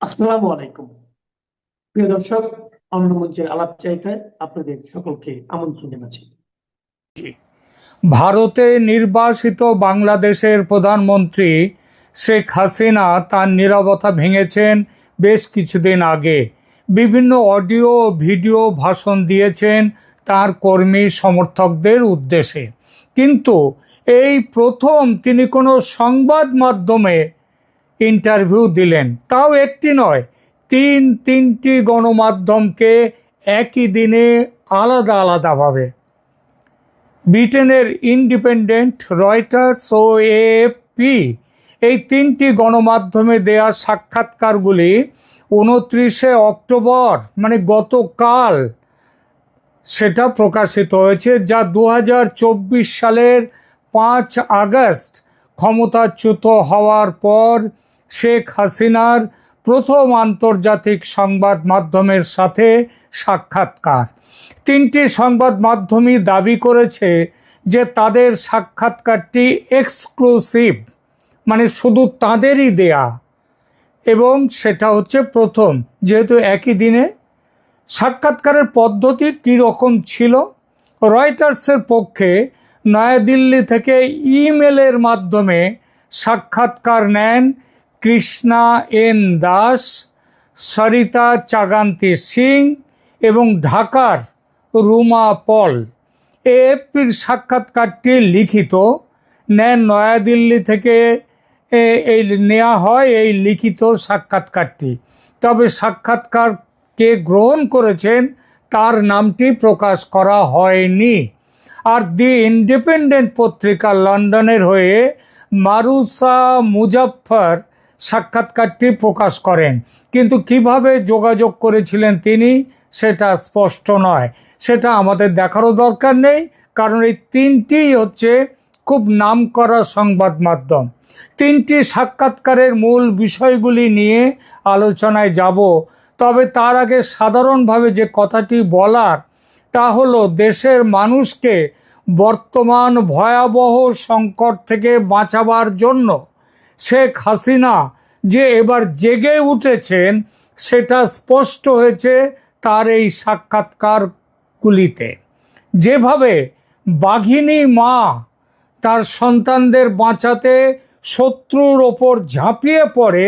আসসালামু আলাইকুম। প্রিয় দর্শক, অন্য মঞ্চের আলাপ চাইতে আপনাদের সকলকে আমন্ত্রণ জানাচ্ছি। ভারতে নির্বাসিত বাংলাদেশের প্রধানমন্ত্রী শেখ হাসিনা তার নীরবতা ভেঙেছেন বেশ কিছুদিন আগে। বিভিন্ন অডিও ভিডিও ভাষণ দিয়েছেন তার কর্মী সমর্থকদের উদ্দেশ্যে, কিন্তু এই প্রথম তিনি কোনো সংবাদ মাধ্যমে ইন্টারভিউ দিলেন, তাও একটি নয়, তিনটি গণমাধ্যমকে একই দিনে আলাদা আলাদাভাবে। ব্রিটেনের ইন্ডিপেন্ডেন্ট, রয়টার্স ও এএফপি এই তিনটি গণমাধ্যমে দেয়া সাক্ষাৎকারগুলি 29শে অক্টোবর মানে গতকাল সেটা প্রকাশিত হয়েছে, যা 2024 সালের 5 আগস্ট ক্ষমতাচ্যুত হওয়ার পর শেখ হাসিনার প্রথম আন্তর্জাতিক সংবাদ মাধ্যমের সাথে সাক্ষাৎকার। তিনটি সংবাদ মাধ্যমই দাবি করেছে যে তাদের সাক্ষাৎকারটি এক্সক্লুসিভ, মানে শুধু তাদেরই দেয়া, এবং সেটা হচ্ছে প্রথম। যেহেতু একই দিনে, সাক্ষাৎকারের পদ্ধতি কী রকম ছিল? রয়টার্সের পক্ষে নয়াদিল্লি থেকে ইমেলের মাধ্যমে সাক্ষাৎকার নেন কৃষ্ণা এন দাস, সরিতা চাগান্তি সিং এবং ঢাকার রুমা পল। এএফপির সাক্ষাৎকারটি লিখিত নেন নয়াদিল্লি থেকে এই নেওয়া হয় এই লিখিত সাক্ষাৎকারটি। তবে সাক্ষাৎকার কে গ্রহণ করেছেন তার নামটি প্রকাশ করা হয়নি। আর দি ইন্ডিপেন্ডেন্ট পত্রিকা লন্ডনের হয়ে মারুসা মুজাফফর সাক্ষাৎকারটি প্রকাশ করেন, কিন্তু কিভাবে যোগাযোগ করেছিলেন তিনি সেটা স্পষ্ট নয়। সেটা আমাদের দেখারও দরকার নেই, কারণ এই তিনটিই হচ্ছে খুব নামকরা সংবাদ মাধ্যম। তিনটি সাক্ষাৎকারের মূল বিষয়গুলি নিয়ে আলোচনায় যাব, তবে তার আগে সাধারণভাবে যে কথাটি বলার তা হলো, দেশের মানুষকে বর্তমান ভয়াবহ সংকট থেকে বাঁচাবার জন্য শেখ হাসিনা যে এবার জেগে উঠেছেন সেটা স্পষ্ট হয়েছে তার এই সাক্ষাৎকারগুলিতে। যেভাবে বাঘিনী মা তার সন্তানদের বাঁচাতে শত্রুর ওপর ঝাঁপিয়ে পড়ে,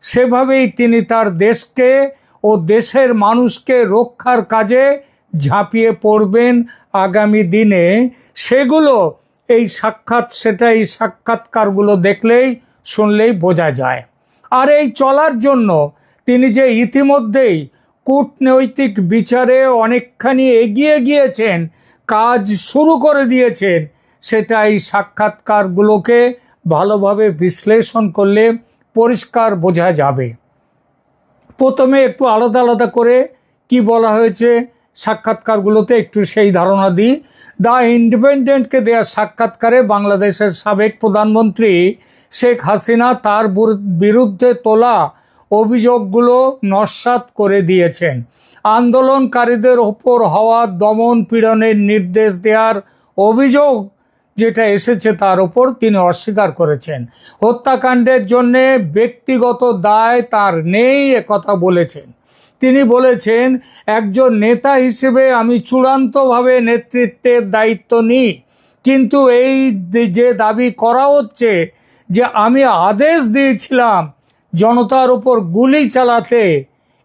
সেভাবেই তিনি তার দেশকে ও দেশের মানুষকে রক্ষার কাজে ঝাঁপিয়ে পড়বেন আগামী দিনে। সেগুলো এই সাক্ষাৎকারগুলো দেখলেই শুনলেই বোঝা যায়। আর এই চলার জন্য তিনি যে ইতিমধ্যেই কূটনৈতিক বিচারে অনেকখানি এগিয়ে গিয়েছেন, কাজ শুরু করে দিয়েছেন, সেটা এই সাক্ষাৎকারগুলোকে ভালোভাবে বিশ্লেষণ করলে পরিষ্কার বোঝা যাবে। প্রথমে একটু আলাদা আলাদা করে কি বলা হয়েছে সাক্ষাৎকারগুলোতে একটু সেই ধারণা দিই। দ্য ইন্ডিপেন্ডেন্টকে দেওয়া সাক্ষাৎকারে বাংলাদেশের সাবেক প্রধানমন্ত্রী শেখ হাসিনা তার বিরুদ্ধে তোলা অভিযোগগুলো নস্যাৎ করে দিয়েছেন। আন্দোলনকারীদের ওপর হওয়া দমন পীড়নের নির্দেশ দেওয়ার অভিযোগ যেটা এসেছে তার ওপর তিনি অস্বীকার করেছেন। হত্যাকাণ্ডের জন্য ব্যক্তিগত দায় তার নেই একথা বলেছেন। তিনি বলেছেন, একজন নেতা হিসেবে আমি চূড়ান্তভাবে নেতৃত্বের দায়িত্ব নিই, কিন্তু এই যে দাবি করা হচ্ছে যে আমি আদেশ দিয়েছিলাম জনতার উপর গুলি চালাতে,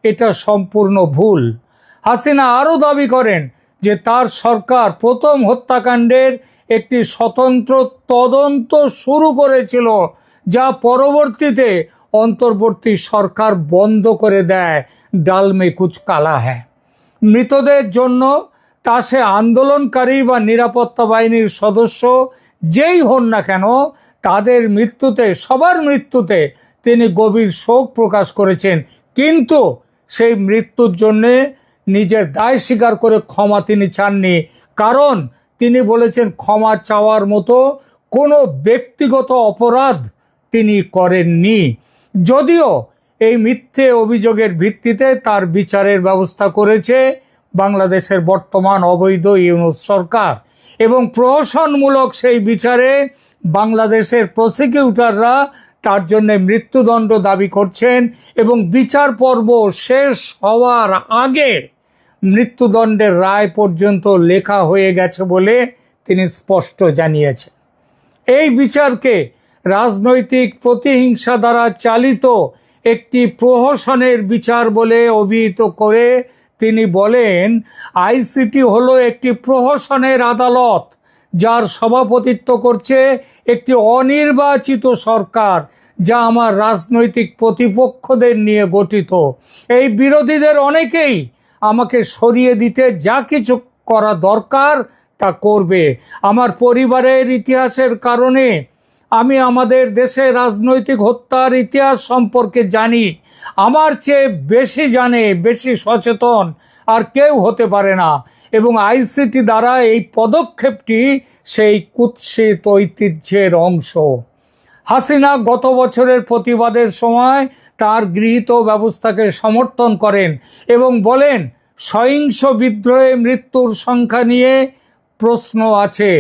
এটা সম্পূর্ণ ভুল। হাসিনা আরও দাবি করেন যে তার সরকার প্রথম হত্যাকাণ্ডের একটি স্বতন্ত্র তদন্ত শুরু করেছিল, যা পরবর্তীতে অন্তর্বর্তী সরকার বন্ধ করে দেয়। ডাল মে কুছ কালা হ্যায়। মৃতদের জন্য তা সে আন্দোলনকারী বা নিরাপত্তা বাহিনীর সদস্য যেই হন না কেন, তাদের মৃত্যুতে, সবার মৃত্যুতে তিনি গভীর শোক প্রকাশ করেছেন, কিন্তু সেই মৃত্যুর জন্যে নিজের দায় স্বীকার করে ক্ষমা তিনি চাননি। কারণ তিনি বলেছেন ক্ষমা চাওয়ার মতো কোনো ব্যক্তিগত অপরাধ তিনি করেননি। যদিও এই মিথ্যে অভিযোগের ভিত্তিতে তার বিচারের ব্যবস্থা করেছে বাংলাদেশের বর্তমান অবৈধ ইউনূস সরকার, এবং প্রহসনমূলক সেই বিচারে বাংলাদেশের প্রসিকিউটররা তার জন্য মৃত্যুদণ্ড দাবি করছেন এবং বিচার পর্ব শেষ হওয়ার আগে মৃত্যুদণ্ডের রায় পর্যন্ত লেখা হয়ে গেছে বলে তিনি স্পষ্ট জানিয়েছেন। এই বিচারকে রাজনৈতিক প্রতিহিংসা দ্বারা চালিত একটি প্রহসনের বিচার বলে অভিহিত করে তিনি বলেন, আইসিটি হলো একটি প্রহসনের আদালত, যার সভাপতিত্ব করছে একটি অনির্বাচিত সরকার, যা আমার রাজনৈতিক প্রতিপক্ষদের নিয়ে গঠিত। এই বিরোধীদের অনেকেই আমাকে সরিয়ে দিতে যা কিছু করা দরকার তা করবে। আমার পরিবারের ইতিহাসের কারণে আমি আমাদের দেশে রাজনৈতিক হত্যার ইতিহাস সম্পর্কে জানি। আমার চেয়ে বেশি জানে, বেশি সচেতন আর কেউ হতে পারে না, এবং আইসিটি দ্বারা এই পদক্ষেপটি সেই কুৎসিত ঐতিহ্যের অংশ। হাসিনা গত বছরের প্রতিবাদের সময় তার গৃহীত ব্যবস্থাকে সমর্থন করেন এবং বলেন, সহিংস বিদ্রোহে মৃত্যুর সংখ্যা নিয়ে প্রশ্ন আছে।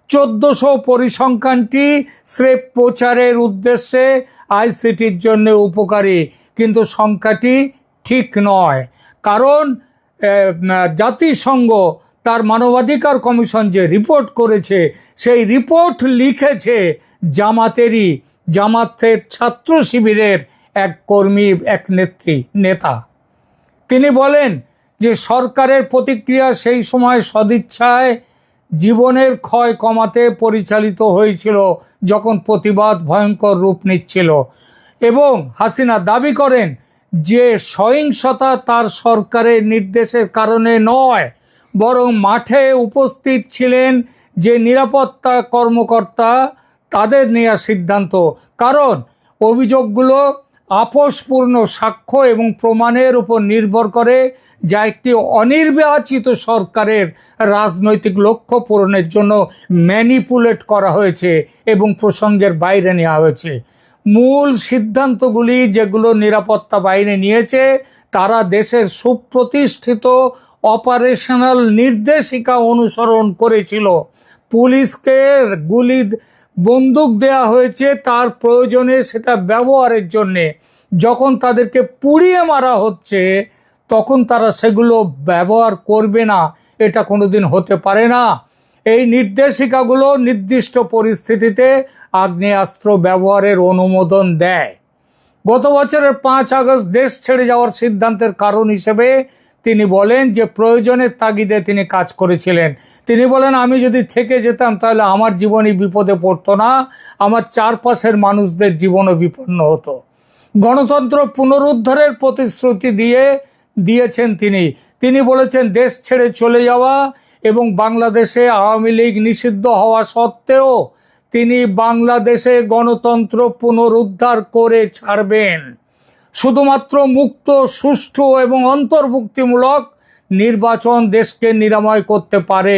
1400 পরিসংখ্যানটি স্রেফ প্রচারের উদ্দেশ্যে আইসিটির জন্য উপকারী, কিন্তু সংখ্যাটি ঠিক নয়। কারণ জাতিসংঘ তার মানবাধিকার কমিশন যে রিপোর্ট করেছে, সেই রিপোর্ট লিখেছে জামাতের ছাত্র শিবিরের এক কর্মী, এক নেতা। তিনি বলেন যে সরকারের প্রতিক্রিয়া সেই সময় সদিচ্ছায় জীবনের ক্ষয় কমাতে পরিচালিত হয়েছিল, যখন প্রতিবাদ ভয়ঙ্কর রূপ নিচ্ছিল। এবং হাসিনা দাবি করেন যে সহিংসতা তার সরকারের নির্দেশের কারণে নয়, বরং মাঠে উপস্থিত ছিলেন যে নিরাপত্তা কর্মকর্তা, তাদের নেওয়া সিদ্ধান্ত। কারণ অভিযোগগুলো আপোষপূর্ণ সাক্ষ্য এবং প্রমাণের উপর নির্ভর করে, যা একটি অনির্বাচিত সরকারের রাজনৈতিক লক্ষ্য পূরণের জন্য ম্যানিপুলেট করা হয়েছে এবং প্রসঙ্গের বাইরে নেওয়া হয়েছে। মূল সিদ্ধান্তগুলি যেগুলো নিরাপত্তা বাহিনী নিয়েছে, তারা দেশের সুপ্রতিষ্ঠিত অপারেশনাল নির্দেশিকা অনুসরণ করেছিল। পুলিশকে বন্দুক দেয়া হয়েছে তার প্রয়োজনে সেটা ব্যবহারের জন্যে। যখন তাদেরকে পুড়িয়ে মারা হচ্ছে, তখন তারা সেগুলো ব্যবহার করবে না, এটা কোনোদিন হতে পারে না। এই নির্দেশিকাগুলো নির্দিষ্ট পরিস্থিতিতে আগ্নেয়াস্ত্র ব্যবহারের অনুমোদন দেয়। গত বছরের 5 আগস্ট দেশ ছেড়ে যাওয়ার সিদ্ধান্তের কারণ হিসেবে তিনি বলেন যে প্রয়োজনের তাগিদে তিনি কাজ করেছিলেন। তিনি বলেন, আমি যদি থেকে যেতাম তাহলে আমার জীবনই বিপদে পড়তো না, আমার চারপাশের মানুষদের জীবনও বিপন্ন হতো। গণতন্ত্র পুনরুদ্ধারের প্রতিশ্রুতি দিয়েছেন তিনি বলেছেন, দেশ ছেড়ে চলে যাওয়া এবং বাংলাদেশে আওয়ামী লীগ নিষিদ্ধ হওয়া সত্ত্বেও তিনি বাংলাদেশে গণতন্ত্র পুনরুদ্ধার করে ছাড়বেন। শুধুমাত্র মুক্ত, সুষ্ঠু এবং অন্তর্ভুক্তিমূলক নির্বাচন দেশকে নিরাময় করতে পারে,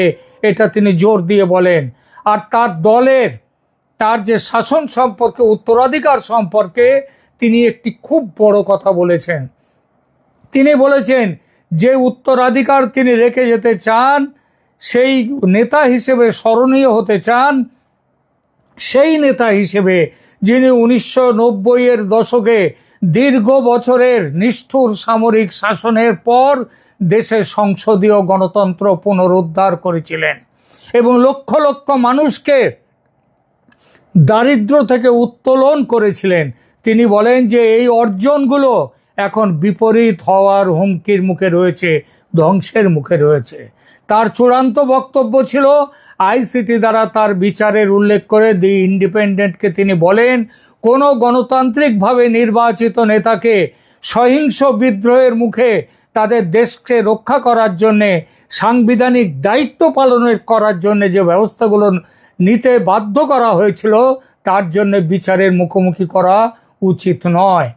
এটা তিনি জোর দিয়ে বলেন। আর তার যে শাসন সম্পর্কে, উত্তরাধিকার সম্পর্কে তিনি একটি খুব বড় কথা বলেছেন। তিনি বলেছেন যে উত্তরাধিকার তিনি রেখে যেতে চান, সেই নেতা হিসেবে স্মরণীয় হতে চান, সেই নেতা হিসেবে যিনি 1990-এর দশকে দীর্ঘ বছরের নিষ্ঠুর সামরিক শাসনের পর দেশে সংসদীয় গণতন্ত্র পুনরুদ্ধার করেছিলেন এবং লক্ষ লক্ষ মানুষকে দারিদ্র্য থেকে উত্তোলন করেছিলেন। তিনি বলেন যে এই অর্জনগুলো এখন বিপরীত হওয়ার হুমকির মুখে রয়েছে, ধ্বংসের মুখে রয়েছে। তার চূড়ান্ত বক্তব্য ছিল আইসিটি দ্বারা তার বিচারের উল্লেখ করে দি ইন্ডিপেন্ডেন্টকে তিনি বলেন, কোনো গণতান্ত্রিকভাবে নির্বাচিত নেতাকে সহিংস বিদ্রোহের মুখে তাদের দেশকে রক্ষা করার জন্যে, সাংবিধানিক দায়িত্ব পালনের করার জন্য যে ব্যবস্থাগুলো নিতে বাধ্য করা হয়েছিল, তার জন্য বিচারের মুখোমুখি করা উচিত নয়।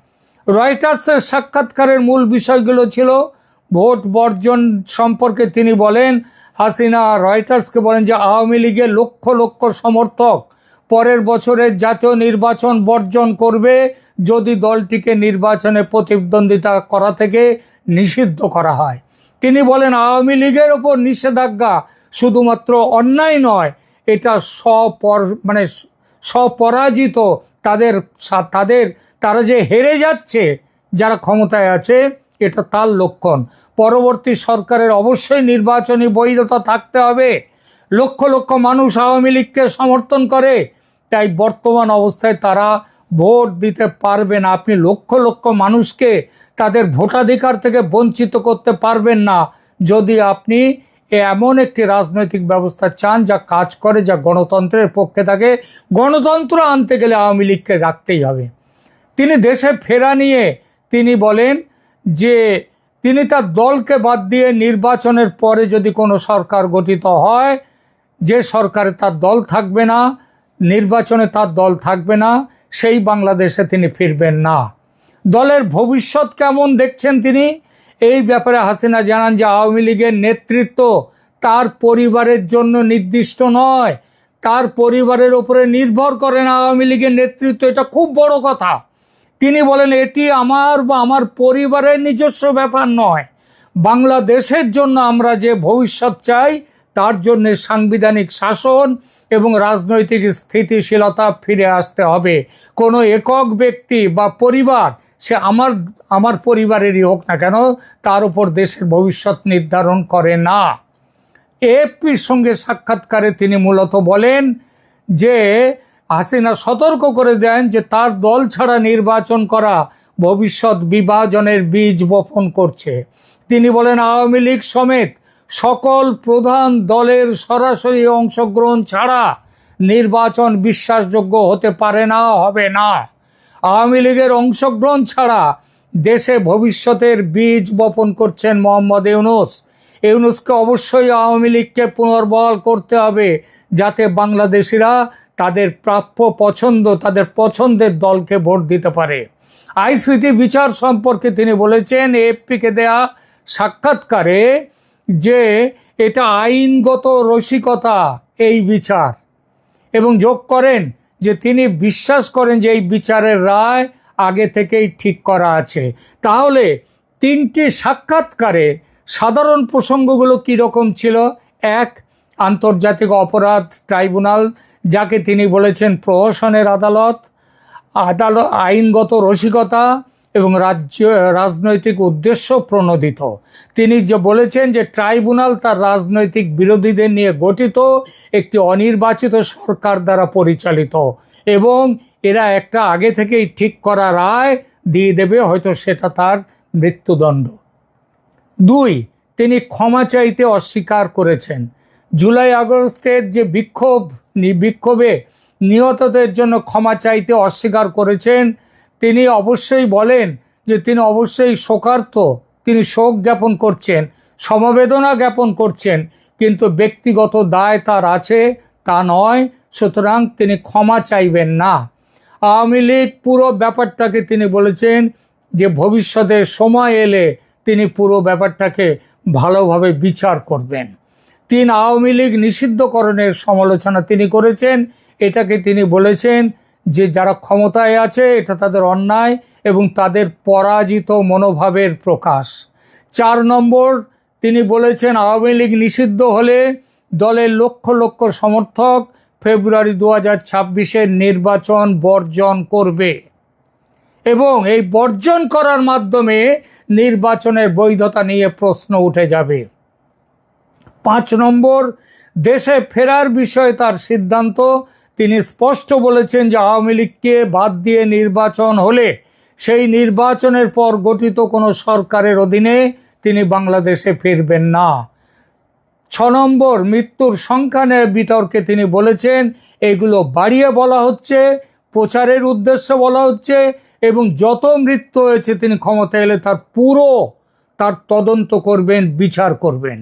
রয়টার্সের সাক্ষাৎকারের মূল বিষয়গুলো ছিল ভোট বর্জন সম্পর্কে। তিনি বলেন, হাসিনা রয়টার্সকে বলেন যে আওয়ামী লীগের লক্ষ লক্ষ সমর্থক পরের বছরের জাতীয় নির্বাচন বর্জন করবে যদি দলটিকে নির্বাচনে প্রতিদ্বন্দ্বিতা করা থেকে নিষিদ্ধ করা হয়। তিনি বলেন, আওয়ামী লীগের ওপর নিষেধাজ্ঞা শুধুমাত্র অন্যায় নয়, এটা স্বপরাজিত তারা যে হেরে যাচ্ছে যারা ক্ষমতায় আছে, এটা তার লক্ষণ। পরবর্তী সরকারের অবশ্যই নির্বাচনী বৈধতা থাকতে হবে। লক্ষ লক্ষ মানুষ আওয়ামী লীগকে সমর্থন করে, তাই বর্তমান অবস্থায় তারা ভোট দিতে পারবে না। আপনি লক্ষ লক্ষ মানুষকে তাদের ভোটাধিকার থেকে বঞ্চিত করতে পারবেন না যদি আপনি এমন একটি রাজনৈতিক ব্যবস্থা চান যা কাজ করে, যা গণতন্ত্রের পক্ষে থাকে। গণতন্ত্র আনতে গেলে আওয়ামী লীগকে রাখতেই হবে। তিনি দেশে ফেরা নিয়ে তিনি বলেন যে তিনি তার দলকে বাদ দিয়ে নির্বাচনের পরে যদি কোনো সরকার গঠিত হয়, যে সরকারে তার দল থাকবে না, নির্বাচনে তার দল থাকবে না, সেই বাংলাদেশে তিনি ফিরবেন না। দলের ভবিষ্যৎ কেমন দেখছেন তিনি, এই ব্যাপারে হাসিনা জানান যে আওয়ামী লীগের নেতৃত্ব তার পরিবারের জন্য নির্দিষ্ট নয়, তার পরিবারের উপরে নির্ভর করে না আওয়ামী লীগের নেতৃত্ব। এটা খুব বড় কথা। তিনি বলেন এটি আমার বা আমার পরিবারের নিজস্ব ব্যাপার নয়। বাংলাদেশের জন্য আমরা যে ভবিষ্যৎ চাই, তার জন্য সাংবিধানিক শাসন এবং রাজনৈতিক স্থিতিশীলতা ফিরে আসতে হবে। কোনো একক ব্যক্তি বা পরিবার, সে আমার পরিবারেরই হোক না কেন, তার উপর দেশের ভবিষ্যৎ নির্ধারণ করে না। এএফপির সঙ্গে সাক্ষাৎকারে তিনি মূলত বলেন যে হাসিনা সতর্ক করে দেন যে তার দল ছাড়া নির্বাচন করা ভবিষ্যৎ বিভাজনের বীজ বপন করছে। তিনি বলেন আওয়ামী লীগ সমেত সকল প্রধান দলের সরাসরি অংশগ্রহণ ছাড়া নির্বাচন বিশ্বাসযোগ্য হতে পারে না, হবে না। আওয়ামী লীগের অংশগ্রহণ ছাড়া দেশে ভবিষ্যতের বীজ বপন করছেন মোহাম্মদ ইউনূস। ইউনূসকে অবশ্যই আওয়ামী লীগকে পুনর্বহাল করতে হবে, যাতে বাংলাদেশিরা তাদের প্রাপ্য পছন্দ, তাদের পছন্দের দলকে ভোট দিতে পারে। আইসিটি বিচার সম্পর্কে তিনি বলেছেন এএফপিকে দেয়া সাক্ষাৎকারে যে এটা আইনগত রসিকতা এই বিচার, এবং যোগ করেন যে তিনি বিশ্বাস করেন যে এই বিচারের রায় আগে থেকেই ঠিক করা আছে। তাহলে তিনটি সাক্ষাৎকারে সাধারণ প্রসঙ্গগুলো কীরকম ছিল? এক, আন্তর্জাতিক অপরাধ ট্রাইব্যুনাল, যাকে তিনি বলেছেন প্রহসনের আদালত, আইনগত রসিকতা এবং রাজনৈতিক উদ্দেশ্য প্রণোদিত। তিনি যে বলেছেন যে ট্রাইব্যুনাল তার রাজনৈতিক বিরোধীদের নিয়ে গঠিত, একটি অনির্বাচিত সরকার দ্বারা পরিচালিত, এবং এরা একটা আগে থেকেই ঠিক করা রায় দিয়ে দেবে, হয়তো সেটা তার মৃত্যুদণ্ড। দুই, তিনি ক্ষমা চাইতে অস্বীকার করেছেন। জুলাই আগস্টের যে বিক্ষোভে নিহতদের জন্য ক্ষমা চাইতে অস্বীকার করেছেন। তিনি অবশ্যই বলেন যে তিনি অবশ্যই শোকার্ত, তিনি শোক জ্ঞাপন করছেন, সমবেদনা জ্ঞাপন করছেন, কিন্তু ব্যক্তিগত দায় তার আছে তা নয়, সুতরাং তিনি ক্ষমা চাইবেন না। আওয়ামী লীগ পুরো ব্যাপারটাকে তিনি বলেছেন যে ভবিষ্যতের সময় এলে তিনি পুরো ব্যাপারটাকে ভালোভাবে বিচার করবেন। তিন, আওয়ামী লীগ নিষিদ্ধকরণের সমালোচনা তিনি করেছেন। এটাকে তিনি বলেছেন যে যারা ক্ষমতায় আছে এটা তাদের অন্যায় এবং তাদের পরাজিত মনোভাবের প্রকাশ। 4 নম্বর, তিনি বলেছেন আওয়ামী লীগ নিষিদ্ধ হলে দলের লক্ষ লক্ষ সমর্থক ফেব্রুয়ারি 2026-এর নির্বাচন বর্জন করবে এবং এই বর্জন করার মাধ্যমে নির্বাচনের বৈধতা নিয়ে প্রশ্ন উঠে যাবে। 5 নম্বর, দেশে ফেরার বিষয়ে তার সিদ্ধান্ত। তিনি স্পষ্ট বলেছেন যে আওয়ামী লীগকে বাদ দিয়ে নির্বাচন হলে সেই নির্বাচনের পর গঠিত কোনো সরকারের অধীনে তিনি বাংলাদেশে ফিরবেন না। 6 নম্বর, মৃত্যুর সংখ্যা নিয়ে বিতর্কে তিনি বলেছেন এগুলো বাড়িয়ে বলা হচ্ছে, প্রচারের উদ্দেশ্যে বলা হচ্ছে, এবং যত মৃত্যু হয়েছে তিনি ক্ষমতা এলে তার তদন্ত করবেন, বিচার করবেন।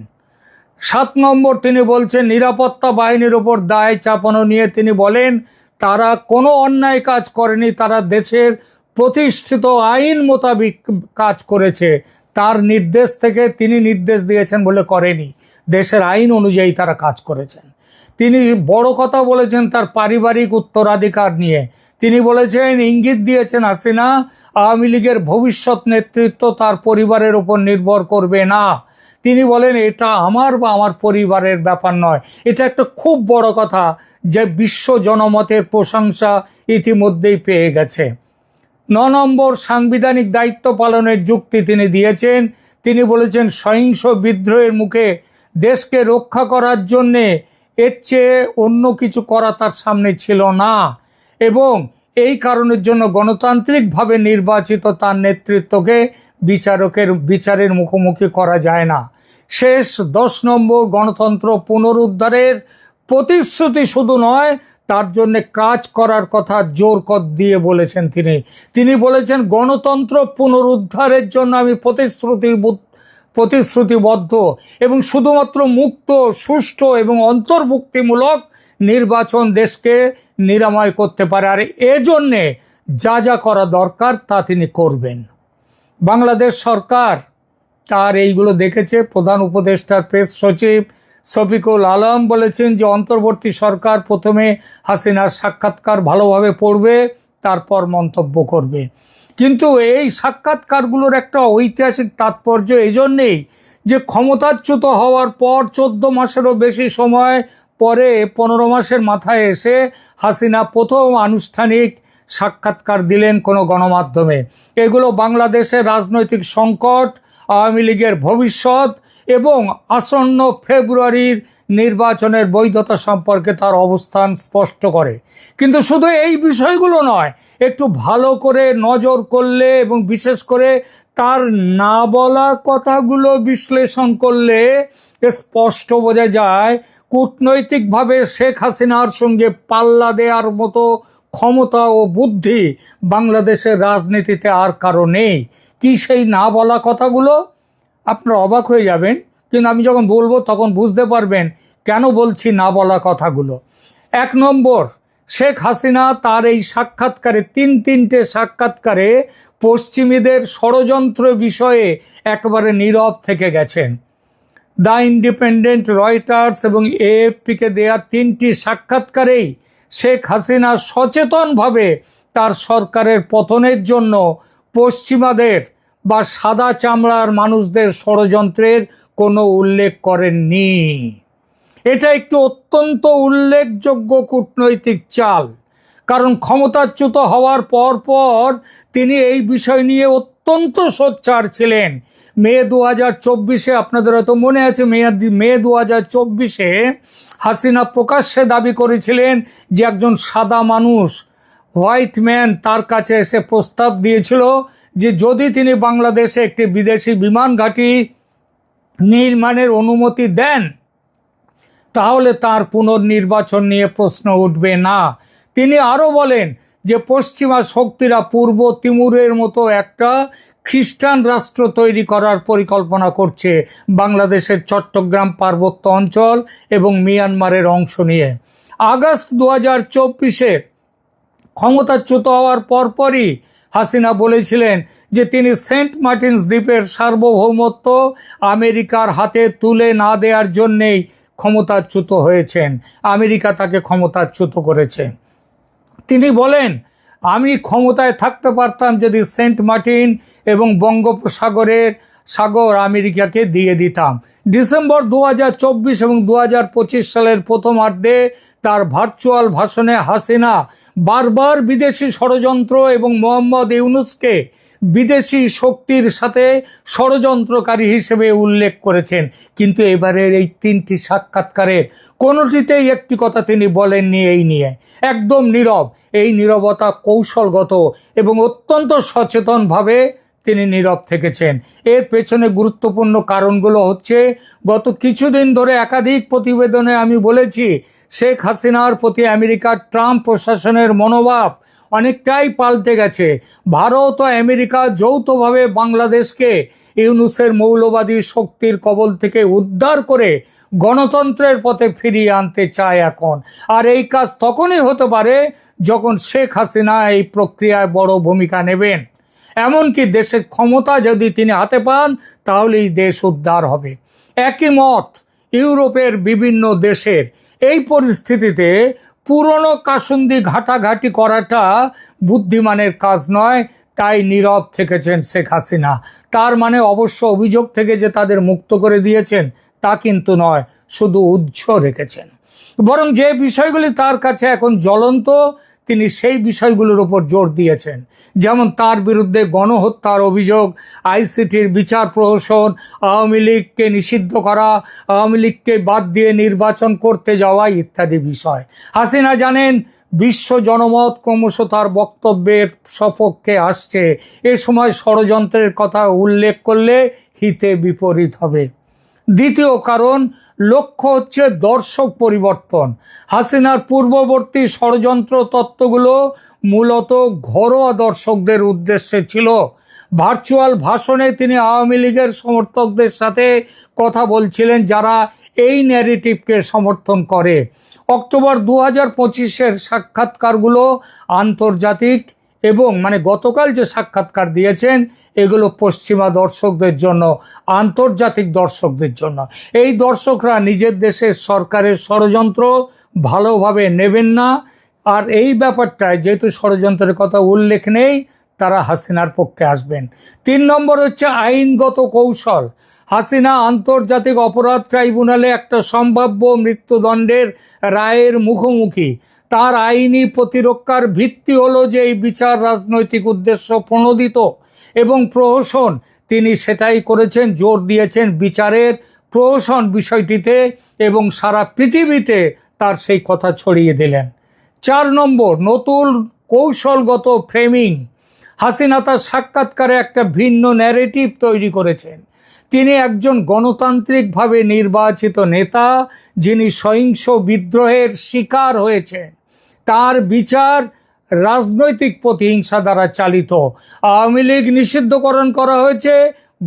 7 নম্বর, তিনি বলছেন নিরাপত্তা বাহিনীর ওপর দায় চাপানো নিয়ে তিনি বলেন তারা কোনো অন্যায় কাজ করেনি, তারা দেশের প্রতিষ্ঠিত আইন মোতাবেক কাজ করেছে। তার নির্দেশ থেকে তিনি নির্দেশ দিয়েছেন বলে করেনি, দেশের আইন অনুযায়ী তারা কাজ করেছেন। তিনি বড় কথা বলেছেন তার পারিবারিক উত্তরাধিকার নিয়ে। তিনি বলেছেন, ইঙ্গিত দিয়েছেন হাসিনা আওয়ামী লীগের ভবিষ্যৎ নেতৃত্ব তার পরিবারের উপর নির্ভর করবে না। তিনি বলেন এটা আমার বা আমার পরিবারের ব্যাপার নয়। এটা একটা খুব বড় কথা, যে বিশ্ব জনমতের প্রশংসা ইতিমধ্যেই পেয়ে গেছে। 9 নম্বর, সাংবিধানিক দায়িত্ব পালনের যুক্তি তিনি দিয়েছেন। তিনি বলেছেন সহিংস বিদ্রোহের মুখে দেশকে রক্ষা করার জন্যে এর চেয়ে অন্য কিছু করা তার সামনে ছিল না, এবং এই কারণের জন্য গণতান্ত্রিকভাবে নির্বাচিত তার নেতৃত্বকে বিচারের মুখোমুখি করা যায় না। শেষ 10 নম্বর, গণতন্ত্র পুনরুদ্ধারের প্রতিশ্রুতি শুধু নয়, তার জন্য কাজ করার কথা জোর দিয়ে বলেছেন তিনি বলেছেন গণতন্ত্র পুনরুদ্ধারের জন্য আমি প্রতিশ্রুতিবদ্ধ, এবং শুধুমাত্র মুক্ত, সুষ্ঠু এবং অন্তর্ভুক্তিমূলক নির্বাচন দেশকে নিরাময় করতে পারে, আর এজন্যে যা যা করা দরকার তা তিনি করবেন। বাংলাদেশ সরকার তার এইগুলো দেখেছে। প্রধান উপদেষ্টার প্রেস সচিব শফিকুল আলম বলেছেন যে অন্তর্বর্তী সরকার প্রথমে হাসিনার সাক্ষাৎকার ভালোভাবে পড়বে, তারপর মন্তব্য করবে। কিন্তু এই সাক্ষাৎকারগুলোর একটা ঐতিহাসিক তাৎপর্য এই জন্যেই যে ক্ষমতাচ্যুত হওয়ার পর 14 মাসেরও বেশি সময় পরে 15 মাসের মাথায় এসে হাসিনা প্রথম আনুষ্ঠানিক সাক্ষাৎকার দিলেন কোনো গণমাধ্যমে। এগুলো বাংলাদেশের রাজনৈতিক সংকট, আওয়ামী লীগের ভবিষ্যৎ এবং আসন্ন ফেব্রুয়ারির নির্বাচনের বৈধতা সম্পর্কে তার অবস্থান স্পষ্ট করে। কিন্তু শুধু এই বিষয়গুলো নয়, একটু ভালো করে নজর করলে এবং বিশেষ করে তার না বলা কথাগুলো বিশ্লেষণ করলে স্পষ্ট বোঝা যায় কূটনৈতিকভাবে শেখ হাসিনার সঙ্গে পাল্লা দেওয়ার মতো ক্ষমতা ও বুদ্ধি বাংলাদেশের রাজনীতিতে আর কারো নেই। কি সেই না বলা কথাগুলো? আপনারা অবাক হয়ে যাবেন, কিন্তু আমি যখন বলবো তখন বুঝতে পারবেন কেন বলছি না বলা কথাগুলো। 1 নম্বর, শেখ হাসিনা তার এই সাক্ষাৎকারে তিনটে সাক্ষাৎকারে পশ্চিমীদের ষড়যন্ত্র বিষয়ে একেবারে নীরব থেকে গেছেন। দ্য ইন্ডিপেন্ডেন্ট, রয়টার্স এবং এএফপিকে দেয়া 3টি সাক্ষাৎকারেই শেখ হাসিনা সচেতনভাবে তার সরকারের পতনের জন্য পশ্চিমাদের বা সাদা চামড়ার মানুষদের ষড়যন্ত্রের কোনো উল্লেখ করেননি। এটা একটি অত্যন্ত উল্লেখযোগ্য কূটনৈতিক চাল, কারণ ক্ষমতাচ্যুত হওয়ার পর তিনি এই বিষয় নিয়ে অত্যন্ত সোচ্চার ছিলেন। মে 2024-এ, আপনাদের হয়তো মনে আছে, মে 2024-এ হাসিনা প্রকাশ্যে দাবি করেছিলেন যে একজন সাদা মানুষ, হোয়াইট ম্যান, তার কাছে এসে প্রস্তাব দিয়েছিল যে যদি তিনি বাংলাদেশে একটি বিদেশি বিমান ঘাঁটি নির্মাণের অনুমতি দেন তাহলে তার পুনর্নির্বাচন নিয়ে প্রশ্ন উঠবে না। তিনি আরও বলেন যে পশ্চিমা শক্তিরা পূর্ব তিমুরের মতো একটা খ্রিস্টান রাষ্ট্র তৈরি করার পরিকল্পনা করছে বাংলাদেশের চট্টগ্রাম পার্বত্য অঞ্চল এবং মিয়ানমারের অংশ নিয়ে। আগস্ট 2024-এ ক্ষমতাচ্যুত হওয়ার পরপরই হাসিনা বলেছিলেন যে তিনি সেন্ট মার্টিনস দ্বীপের সার্বভৌমত্ব আমেরিকার হাতে তুলে না দেওয়ার জন্যেই ক্ষমতাচ্যুত হয়েছেন। আমেরিকা তাকে ক্ষমতাচ্যুত করেছে। তিনি বলেন আমি ক্ষমতায় থাকতে পারতাম যদি সেন্ট মার্টিন এবং সাগর আমেরিকাকে দিয়ে দিতাম। ডিসেম্বর 2024 এবং 2025 সালের প্রথমার্ধে তার ভার্চুয়াল ভাষণে হাসিনা বারবার বিদেশি ষড়যন্ত্র এবং মোহাম্মদ ইউনূসকে বিদেশি শক্তির সাথে ষড়যন্ত্রকারী হিসেবে উল্লেখ করেছেন। কিন্তু এবারের এই 3টি সাক্ষাৎকারের কোনোটিতেই একটি কথা তিনি বলেননি এই নিয়ে। একদম নীরব। এই নীরবতা কৌশলগত এবং অত্যন্ত সচেতনভাবে তিনি নীরব থেকেছেন। এর পেছনে গুরুত্বপূর্ণ কারণগুলো হচ্ছে, গত কিছুদিন ধরে একাধিক প্রতিবেদনে আমি বলেছি শেখ হাসিনার প্রতি আমেরিকার ট্রাম্প প্রশাসনের মনোভাব অনেকটাই পাল্টে গেছে। ভারত ও আমেরিকা যৌথভাবে বাংলাদেশকে ইউনূসের মৌলবাদী শক্তির কবল থেকে উদ্ধার করে গণতন্ত্রের পথে ফিরিয়ে আনতে চায় এখন। আর এই কাজ তখনই হতে পারে যখন শেখ হাসিনা এই প্রক্রিয়ায় বড় ভূমিকা নেবেন। এমনকি দেশের ক্ষমতা যদি তিনি হাতে পান তাহলেই দেশ উদ্ধার হবে। একই মত ইউরোপের বিভিন্ন দেশের। এই পরিস্থিতিতে পুরনো কাসুন্দি ঘাটাঘাটি করাটা বুদ্ধিমানের কাজ নয়, তাই নীরব থেকেছেন শেখ হাসিনা। তার মানে অবশ্য অভিযোগ থেকে যে তাদের মুক্ত করে দিয়েছেন তা কিন্তু নয়, শুধু উৎস রেখেছেন। বরং যে বিষয়গুলি তার কাছে এখন জ্বলন্ত তিনি সেই বিষয়গুলোর উপর জোর দিয়েছেন। যেমন তার বিরুদ্ধে গণহত্যার অভিযোগ, আইসিটির বিচার প্রহসন, আওয়ামী লীগকে নিষিদ্ধ করা, আওয়ামী লীগকে বাদ দিয়ে নির্বাচন করতে যাওয়া ইত্যাদি বিষয়। হাসিনা জানেন বিশ্ব জনমত ক্রমশ তার বক্তব্যের সপক্ষে আসছে। এ সময় ষড়যন্ত্রের কথা উল্লেখ করলে হিতে বিপরীত হবে। দ্বিতীয় কারণ, লক্ষ্য হচ্ছে দর্শক পরিবর্তন। হাসিনার পূর্ববর্তী ষড়যন্ত্র তত্ত্বগুলো মূলত ঘরোয়া দর্শকদের উদ্দেশ্যে ছিল। ভার্চুয়াল ভাষণে তিনি আওয়ামী লীগের সমর্থকদের সাথে কথা বলছিলেন, যারা এই ন্যারেটিভকে সমর্থন করে। অক্টোবর 2025-এর সাক্ষাৎকারগুলো আন্তর্জাতিক এবং গতকাল যে সাক্ষাৎকার দিয়েছেন এগুলো পশ্চিমা দর্শকদের জন্য, আন্তর্জাতিক দর্শকদের জন্য। এই দর্শকরা নিজের দেশের সরকারের ষড়যন্ত্র ভালোভাবে নেবেন না, আর এই ব্যাপারটায় যেহেতু ষড়যন্ত্রের কথা উল্লেখ নেই, তারা হাসিনার পক্ষে আসবেন। 3 নম্বর হচ্ছে আইনগত কৌশল। হাসিনা আন্তর্জাতিক অপরাধ ট্রাইব্যুনালে একটা সম্ভাব্য মৃত্যুদণ্ডের রায়ের মুখোমুখি। তার আইনি প্রতিরক্ষার ভিত্তি হলো যে এই বিচার রাজনৈতিক উদ্দেশ্য প্রণোদিত এবং প্রহসন। তিনি সেটাই করেছেন, জোর দিয়েছেন বিচারের প্রহসন বিষয়টিতে এবং সারা পৃথিবীতে তার সেই কথা ছড়িয়ে দিলেন। 4 নম্বর, নতুন কৌশলগত ফ্রেমিং। হাসিনা তার সাক্ষাৎকারে একটা ভিন্ন ন্যারেটিভ তৈরি করেছেন। তিনি একজন গণতান্ত্রিকভাবে নির্বাচিত নেতা, যিনি সহিংস বিদ্রোহের শিকার হয়েছেন। তার বিচার রাজনৈতিক প্রতিহিংসা দ্বারা চালিত। আওয়ামী লীগ নিষিদ্ধকরণ করা হয়েছে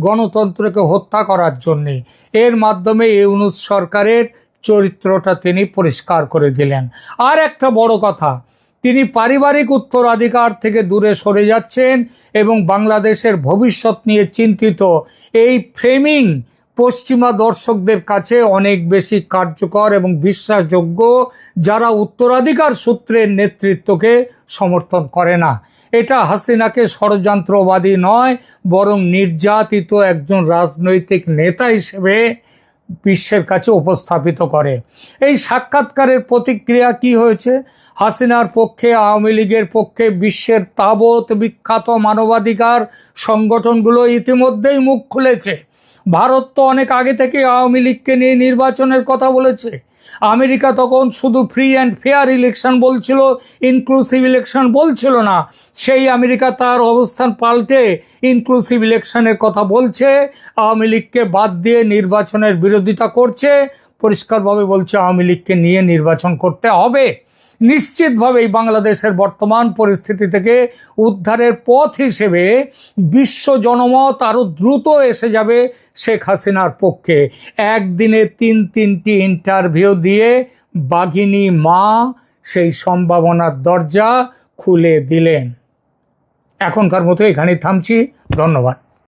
গণতন্ত্রকে হত্যা করার জন্যে। এর মাধ্যমে ইউনূস সরকারের চরিত্রটা তিনি পরিষ্কার করে দিলেন। আর একটা বড় কথা, তিনি পারিবারিক উত্তরাধিকার থেকে দূরে সরে যাচ্ছেন এবং বাংলাদেশের ভবিষ্যৎ নিয়ে চিন্তিত। এই ফ্রেমিং পশ্চিমা দর্শকদের কাছে অনেক বেশি কার্যকর এবং বিশ্বাসযোগ্য, যারা উত্তরাধিকার সূত্রের নেতৃত্বকে সমর্থন করে না। এটা হাসিনাকে ষড়যন্ত্রবাদী নয়, বরং নির্যাতিত একজন রাজনৈতিক নেতা হিসেবে বিশ্বের কাছে উপস্থাপিত করে। এই সাক্ষাৎকারের প্রতিক্রিয়া কি হয়েছে? হাসিনার পক্ষে, আওয়ামী লীগের পক্ষে বিশ্বের তাবৎ বিখ্যাত মানবাধিকার সংগঠনগুলো ইতিমধ্যেই মুখ খুলেছে। ভারত তো অনেক আগে থেকে আওয়ামী লীগকে নিয়ে নির্বাচনের কথা বলেছে। আমেরিকা তখন শুধু ফ্রি অ্যান্ড ফেয়ার ইলেকশন বলছিল, ইনক্লুসিভ ইলেকশন বলছিল না। সেই আমেরিকা তার অবস্থান পাল্টে ইনক্লুসিভ ইলেকশনের কথা বলছে, আওয়ামী লীগকে বাদ দিয়ে নির্বাচনের বিরোধিতা করছে, পরিষ্কারভাবে বলছে আওয়ামী লীগকে নিয়ে নির্বাচন করতে হবে। নিশ্চিতভাবেই বাংলাদেশের বর্তমান পরিস্থিতি থেকে উদ্ধারের পথ হিসেবে বিশ্ব জনমত আরও দ্রুত এসে যাবে শেখ হাসিনার পক্ষে। একদিনে 3টি ইন্টারভিউ দিয়ে বাঘিনী মা সেই সম্ভাবনার দরজা খুলে দিলেন। এখনকার মতো এখানেই থামছি। ধন্যবাদ।